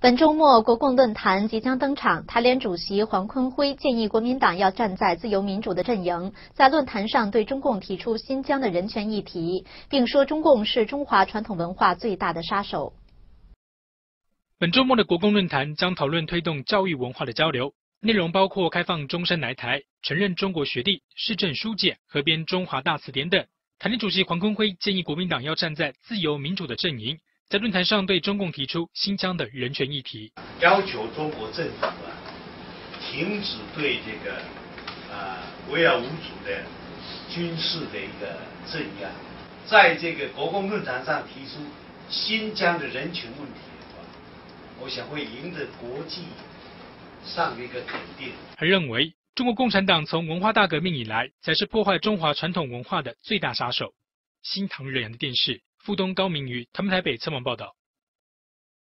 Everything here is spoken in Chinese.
本周末，国共论坛即将登场。台联主席黄坤辉建议国民党要站在自由民主的阵营，在论坛上对中共提出新疆的人权议题，并说中共是中华传统文化最大的杀手。本周末的国共论坛将讨论推动教育文化的交流，内容包括开放终身来台、承认中国学历、市政书检、合编中华大词典等。台联主席黄坤辉建议国民党要站在自由民主的阵营，在论坛上对中共提出新疆的人权议题，要求中国政府停止对这个维尔无主的军事的一个镇压，在这个国共论坛上提出新疆的人权问题，我想会赢得国际上的一个肯定。他认为，中国共产党从文化大革命以来，才是破坏中华传统文化的最大杀手。新唐人亚的电视，富东高明瑜，他们台北采访报道。